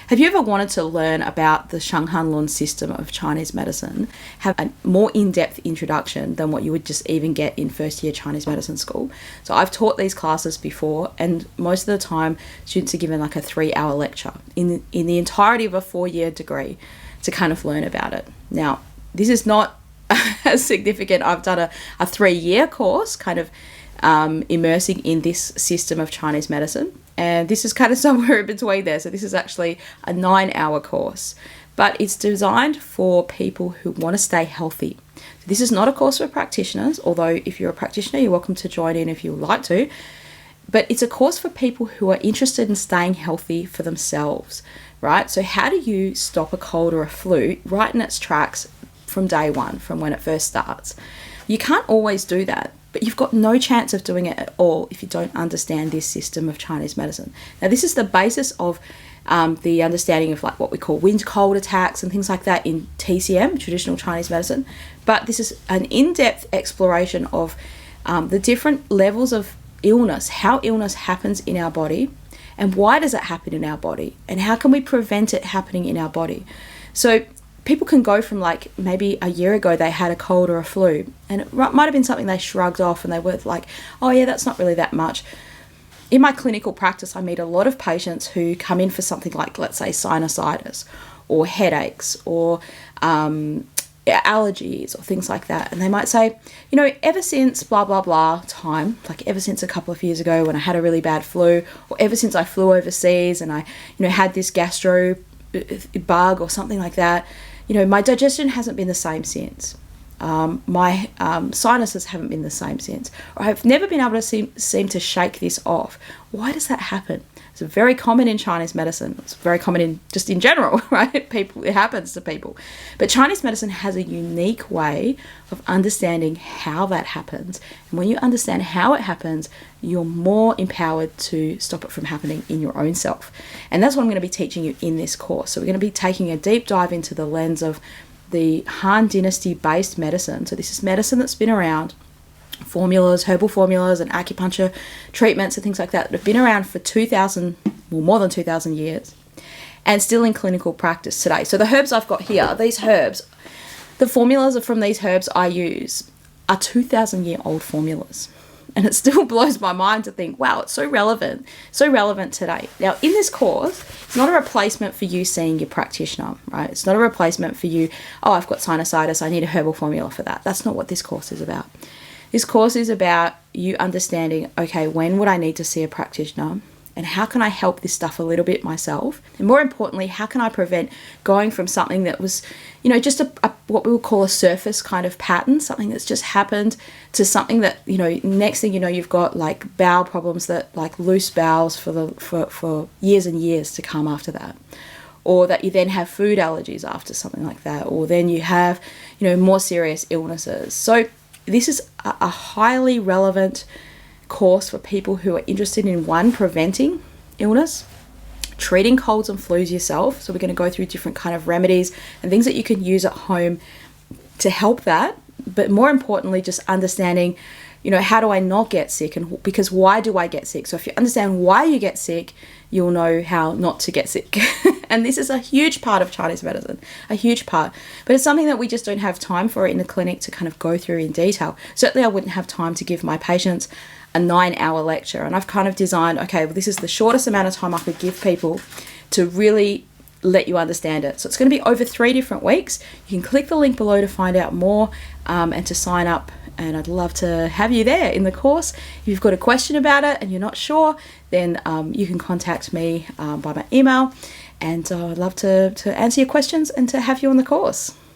Have you ever wanted to learn about the Shang Han Lun system of Chinese medicine, have a more in-depth introduction than what you would just even get in first year Chinese medicine school? So I've taught these classes before, and most of the time students are given like a 3-hour lecture in the entirety of a 4-year degree to kind of learn about it. Now, this is not as significant. I've done a 3-year course kind of immersing in this system of Chinese medicine, and this is kind of somewhere in between there. So this is actually a 9-hour course, but it's designed for people who want to stay healthy. So this is not a course for practitioners, although if you're a practitioner, you're welcome to join in if you would like to, but it's a course for people who are interested in staying healthy for themselves, right? So how do you stop a cold or a flu right in its tracks from day one, from when it first starts? You can't always do that, but you've got no chance of doing it at all if you don't understand this system of Chinese medicine. Now, this is the basis of the understanding of like what we call wind cold attacks and things like that in TCM, traditional Chinese medicine. But this is an in-depth exploration of the different levels of illness, how illness happens in our body, and why does it happen in our body, and how can we prevent it happening in our body. So people can go from like maybe a year ago they had a cold or a flu, and it might have been something they shrugged off and they were like, oh yeah, that's not really that much. In my clinical practice, I meet a lot of patients who come in for something like, let's say, sinusitis or headaches or allergies or things like that. And they might say, you know, ever since blah, blah, blah time, like ever since a couple of years ago when I had a really bad flu, or ever since I flew overseas and I, had this gastro bug or something like that, my digestion hasn't been the same since. My sinuses haven't been the same since. Or I've never been able to seem to shake this off. Why does that happen? It's very common in Chinese medicine. It's very common in general, right? It happens to people. But Chinese medicine has a unique way of understanding how that happens. And when you understand how it happens, you're more empowered to stop it from happening in your own self. And that's what I'm going to be teaching you in this course. So we're going to be taking a deep dive into the lens of the Han Dynasty based medicine. So this is medicine that's been around, formulas, herbal formulas and acupuncture treatments and things like that have been around for more than 2,000 years and still in clinical practice today. So the herbs I've got here, these herbs, the formulas from these herbs I use are 2,000-year-old formulas. And it still blows my mind to think, wow, it's so relevant today. Now, in this course, it's not a replacement for you seeing your practitioner, right? It's not a replacement for you, oh, I've got sinusitis, I need a herbal formula for that. That's not what this course is about. This course is about you understanding, okay, when would I need to see a practitioner? And how can I help this stuff a little bit myself? And more importantly, how can I prevent going from something that was, just a what we would call a surface kind of pattern, something that's just happened, to something that, next thing you know, you've got like bowel problems, that like loose bowels for years and years to come after that. Or that you then have food allergies after something like that. Or then you have, more serious illnesses. So this is a highly relevant course for people who are interested in, one, preventing illness, treating colds and flus yourself. So we're going to go through different kind of remedies and things that you can use at home to help that. But more importantly, just understanding, how do I not get sick, and because why do I get sick? So if you understand why you get sick, you'll know how not to get sick. And this is a huge part of Chinese medicine, a huge part. But it's something that we just don't have time for in the clinic to kind of go through in detail. Certainly I wouldn't have time to give my patients a 9-hour lecture. And I've kind of designed, okay, well, this is the shortest amount of time I could give people to really let you understand it. So it's going to be over 3 different weeks. You can click the link below to find out more and to sign up. And I'd love to have you there in the course. If you've got a question about it and you're not sure, then you can contact me by my email. And I'd love to answer your questions and to have you on the course.